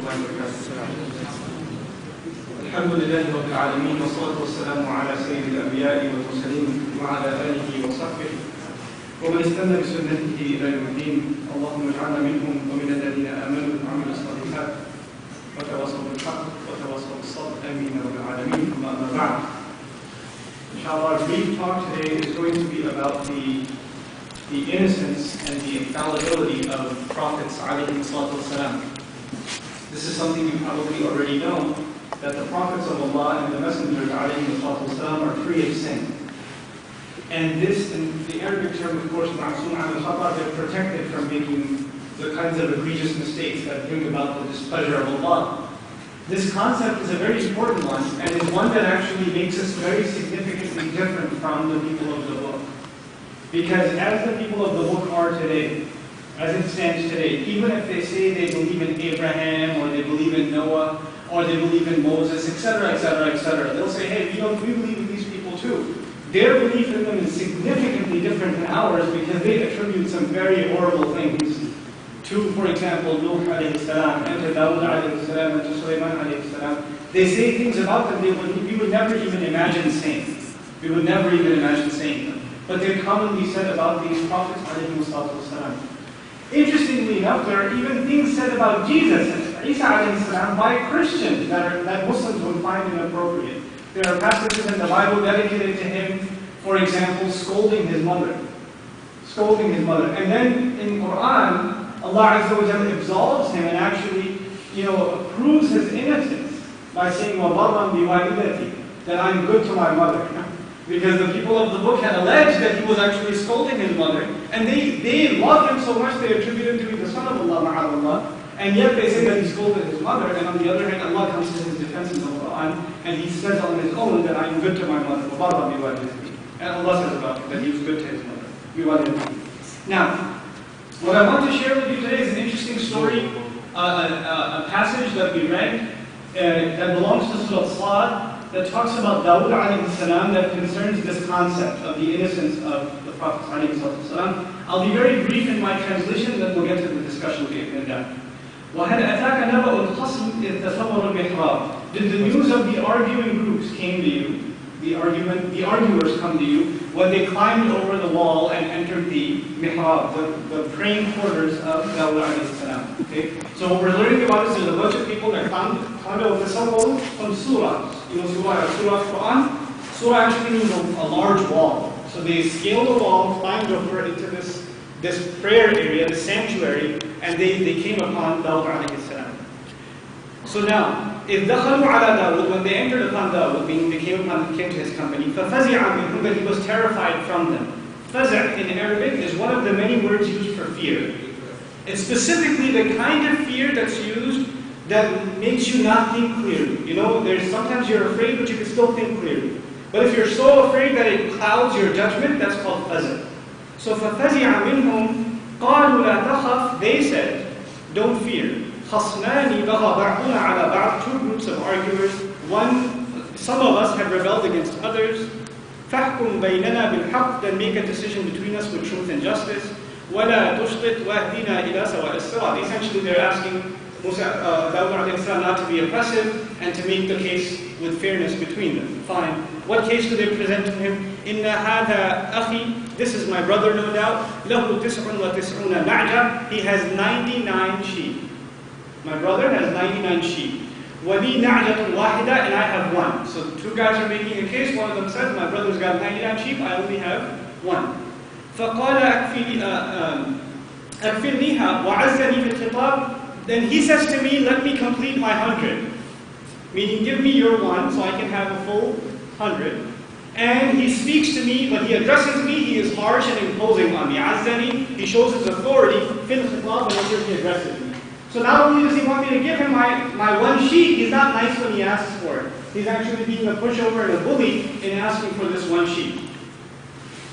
الله وبركاته. الحمد لله رب العالمين والصلاة والسلام على سيد الأنبياء والمرسلين وعلى آله وصحبه ومن استنى بسنته إلى يوم الدين. اللهم اجعلنا منهم ومن الذين آمنوا وعملوا الصالحات وتواصوا بالحق وتواصوا بالصبر. آمين يا رب العالمين. أما بعد. Inshallah, our brief talk today is going to be about the innocence and the infallibility of prophets alayhi salatu wasalam. This is something you probably already know, that the prophets of Allah and the messengers alayhi salatu wasalam are free of sin. And this, in the Arabic term, of course, ma'asum al-khata, they're protected from making the kinds of egregious mistakes that bring about the displeasure of Allah. This concept is a very important one, and is one that actually makes us very significantly different from the people of the book. Because as the people of the book are today, as it stands today, even if they say they believe in Abraham, or they believe in Noah, or they believe in Moses, etc., etc., etc., they'll say, hey, we believe in these people too. Their belief in them is significantly different than ours because they attribute some very horrible things to, for example, Nuh alayhi salam, and to Dawud alayhi salam, and to Sulaiman alayhi salam. They say things about them we would never even imagine saying. We would never even imagine saying them. But they're commonly said about these prophets alayhi salam. Interestingly enough, there are even things said about Jesus and Isa alayhi salam by Christians that Muslims would find inappropriate. There are passages in the Bible dedicated to him, for example, scolding his mother. Scolding his mother. And then in Quran, Allah Azza wa Jalla absolves him and actually, proves his innocence by saying, وَبَرًّا بِوَالِدَتِي, that I'm good to my mother. Because the people of the book had alleged that he was actually scolding his mother, and they loved him so much they attributed him to be the son of Allah, ma'adallah, and yet they say that he scolded his mother, and on the other hand, Allah comes to his defense in the Quran, and he says on his own that I'm good to my mother, وَبَرًّا بِوَالِدَتِي. And Allah says about him that he was good to his mother, بِوَالِدَتِي. Now, what I want to share with you today is an interesting story, a passage that we read that belongs to Surah Sad that talks about Dawud alayhi salam that concerns this concept of the innocence of the Prophet alayhi salam. I'll be very brief in my translation, then we'll get to the discussion with you. وَهَلْ أَتَاكَ نَبَأُ الْخَصْمِ إِذْ تَصَوَّرُوا الْمِحْرَابَ. Did the news of the arguing groups came to you? The arguers come to you when they climbed over the wall and entered the mihrab, the praying quarters of Dawud alayhi salam. Okay? So what we're learning about is there's a bunch of people that climbed over the wall from surah. Surah Quran. Surah actually means a large wall. So they scaled the wall, climbed over into this prayer area, the sanctuary, and they came upon Dawud alayhi salam. So now, إِذْ دَخَلُوا عَلَى دَاوُدْ, when they entered upon Dawud, meaning they came to his company, فَفَزِعَ مِنْهُمْ, that he was terrified from them. Faza' in Arabic is one of the many words used for fear. It's specifically the kind of fear that's used that makes you not think clearly. There's sometimes you're afraid, but you can still think clearly. But if you're so afraid that it clouds your judgment, that's called faza'. So فَفَزِعَ مِنْهُمْ قَالُوا لَا تَخَفْ, they said, don't fear. خَصْمَانِ بَغَى بَعْضُنَا عَلَى بَعْضٍ, two groups of arguers. Some of us have rebelled against others. فَحْكُمْ بَيْنَنَا بِالْحَقِّ, then make a decision between us with truth and justice. وَلَا تُشْطِطْ وَاهْدِنَا إِلَى سَوَاءِ الصِّرَاطِ. Essentially they're asking Dawud alayhi salam not to be oppressive and to make the case with fairness between them. Fine. What case do they present to him? إِنَّ هَذَا أَخِي, this is my brother, no doubt. لَهُ تِسْعٌ وَتِسْعُونَ نَعْجَةً, he has 99 sheep. My brother has 99 sheep. وَلِي نَعْجَةٌ وَاحِدَةٌ, and I have one. So two guys are making a case. One of them says, my brother's got 99 sheep, I only have one. فَقَالَ أَكْفِرْنِيهَا وَعَزَّنِي فِي الْخِطَابِ, then he says to me, let me complete my 100. Meaning, give me your one so I can have a full 100. And he speaks to me, but he addresses me, he is harsh and imposing on me. عَزَّنِي, he shows his authority, فِي الْخِطَابِ, whenever he addresses me. So not only does he want me to give him my one sheep, he's not nice when he asks for it. He's actually being a pushover and a bully in asking for this one sheep.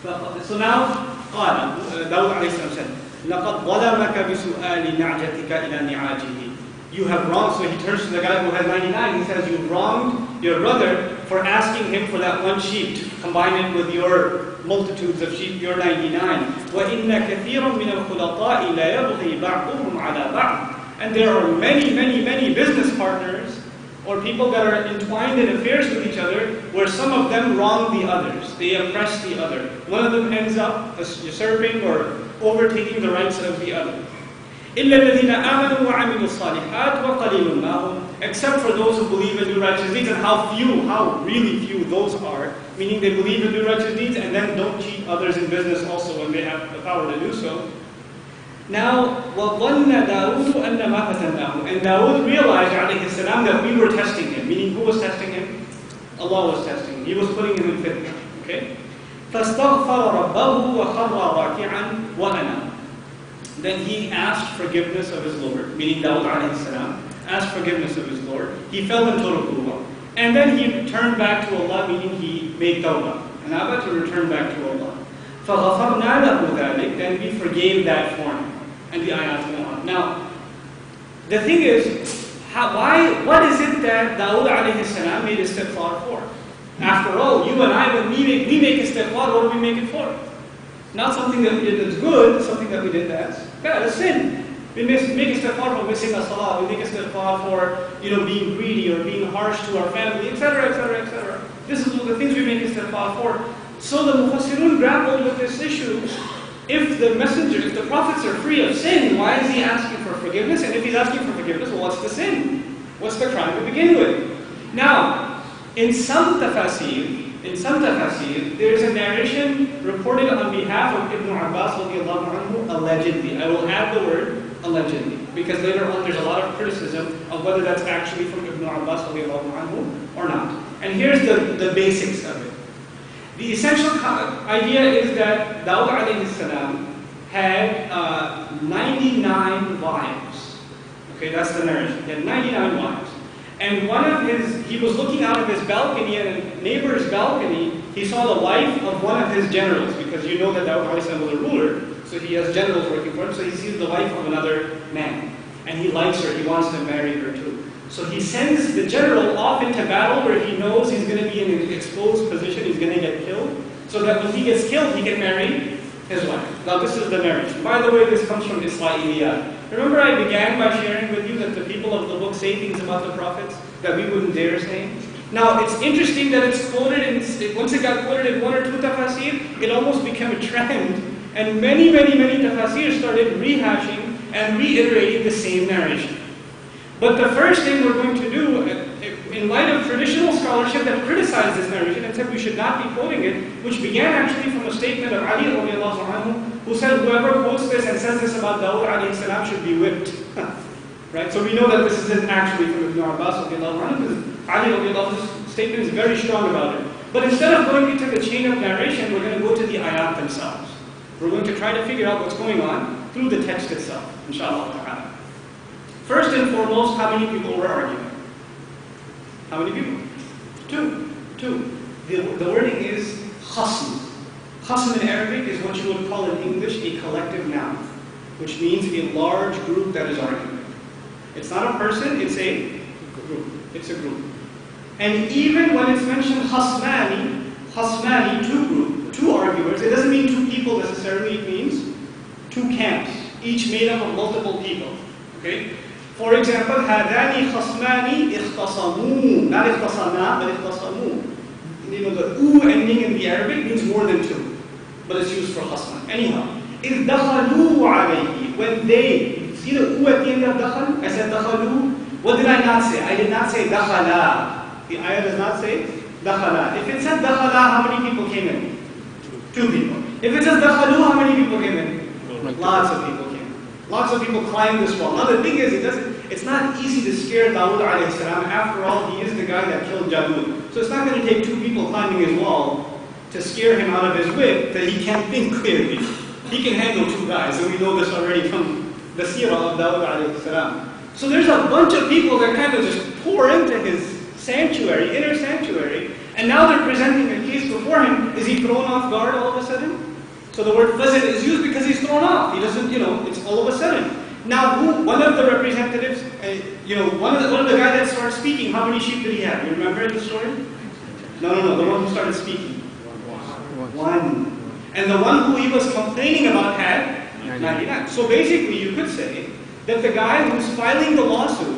So now, Dawud alayhi salam said, لَقَدْ ظَلَمَكَ بِسُؤَالِ نَعْجَتِكَ إِلَى نِعَاجِهِ. You have wronged, so he turns to the guy who has 99, he says, you've wronged your brother for asking him for that one sheep, to combine it with your multitudes of sheep, your 99. وَإِنَّ كَثِيرًا مِنَ الْخُلَطَاءِ لَا يَبْغِي بَعْضُهُمْ عَلَى بَعْضٍ. And there are many, many, many business partners or people that are entwined in affairs with each other where some of them wrong the others. They oppress the other. One of them ends up usurping or overtaking the rights of the other. إِلَّا الَّذِينَ آمَنُوا وَعَمِلُوا الصَّالِحَاتِ وَقَلِيلٌ مَا هُمْ, except for those who believe and do righteous deeds, and how really few those are, meaning they believe and do righteous deeds and then don't cheat others in business also when they have the power to do so. Now, وَظَنَّ دَاوُودُ أَنَّمَا فَتَنَّاهُ, and Dawood realized, alayhi salam, that we were testing him, meaning who was testing him? Allah was testing him. He was putting him in fitna. Okay? فَاسْتَغْفَرَ رَبَّهُ وَخَرَّ رَاكِعًا وَأَنَابَ. Then he asked forgiveness of his Lord, meaning Dawood alayhi salam asked forgiveness of his Lord. He fell in total kuwa. And then he turned back to Allah, meaning he made tawbah. Anaba, to return back to Allah. فَغَفَرْنَا لَهُ ذَلِكَ, then we forgave that for him. And the ayat go on. Now, the thing is, what is it that Dawood alayhi salam made istighfar for? After all, you and I, when we make istighfar, what do we make it for? Not something that we did that's good, something that we did that's bad, a sin. We make istighfar for missing a salah, we make istighfar for being greedy or being harsh to our family, etc., etc., etc. This is the things we make istighfar for. So the Mufassirun grappled with this issue. If the prophets are free of sin, why is he asking for forgiveness? And if he's asking for forgiveness, well, what's the sin? What's the crime to begin with? Now, in some tafsir, there is a narration reported on behalf of Ibn Abbas radiallahu anhu, allegedly. I will add the word allegedly, because later on there's a lot of criticism of whether that's actually from Ibn Abbas radiallahu anhu or not. And here's the basics of it. The essential idea is that Dawood alayhi salam had 99 wives. Okay, that's the narration. He had 99 wives. And he was looking out of his balcony, and a neighbor's balcony, he saw the wife of one of his generals, because you know that Dawood alayhi salam was a ruler, so he has generals working for him, so he sees the wife of another man. And he likes her, he wants to marry her too. So he sends the general off into battle where he knows he's going to be in an exposed position, he's going to get killed, so that when he gets killed, he can marry his wife. Now this is the narration. By the way, this comes from Israeliyat. Remember I began by sharing with you that the people of the book say things about the prophets that we wouldn't dare say? Now it's interesting that it's quoted, once it got quoted in one or two tafsir, it almost became a trend, and many tafsir started rehashing and reiterating the same narration. But the first thing we're going to do, in light of traditional scholarship that criticized this narration and said we should not be quoting it, which began actually from a statement of Ali radiallahu anhu, who said whoever quotes this and says this about Dawood alayhi salam should be whipped. Right? So we know that this isn't actually from Ibn Abbas radiallahu anhu, because Ali radiallahu anhu's statement is very strong about it. But instead of going into the chain of narration, we're going to go to the ayat themselves. We're going to try to figure out what's going on through the text itself, inshallah ta'ala. First and foremost, how many people were arguing? How many people? Two. The wording is khasm. Khasm in Arabic is what you would call in English a collective noun, which means a large group that is arguing. It's not a person, it's a group. It's a group. And even when it's mentioned khasmani, two arguers, it doesn't mean two people necessarily, it means two camps, each made up of multiple people. Okay? For example, هَذَانِ خَصْمَانِ اخْتَصَمُوا. Not اخْتَصَمَا, but اخْتَصَمُوا. The u ending in the Arabic means more than two, but it's used for khasman. Anyhow, إِذْ دَخَلُوا عَلَيْهِ. When they, see the u at the end of dakhal? I said dakhalu. What did I not say? I did not say dakhala. The ayah does not say dakhala. If it said dakhala, how many people came in? Two people. If it says dakhalu, how many people came in? Lots of people came in. Lots of people climb this wall. Now the thing is, it's not easy to scare Dawood alayhi salam. After all, he is the guy that killed Jalut. So it's not going to take two people climbing his wall to scare him out of his wit that he can't think clearly. He can handle two guys, and we know this already from the seerah of Dawood alayhi salam. So there's a bunch of people that kind of just pour into his sanctuary, inner sanctuary, and now they're presenting a case before him. Is he thrown off guard all of a sudden? So the word fazil is used because he's thrown off. He doesn't, it's all of a sudden. Now, one of the representatives, one of the guys that started speaking, how many sheep did he have? You remember the story? No, the one who started speaking. One. And the one who he was complaining about had 99. So basically, you could say that the guy who's filing the lawsuit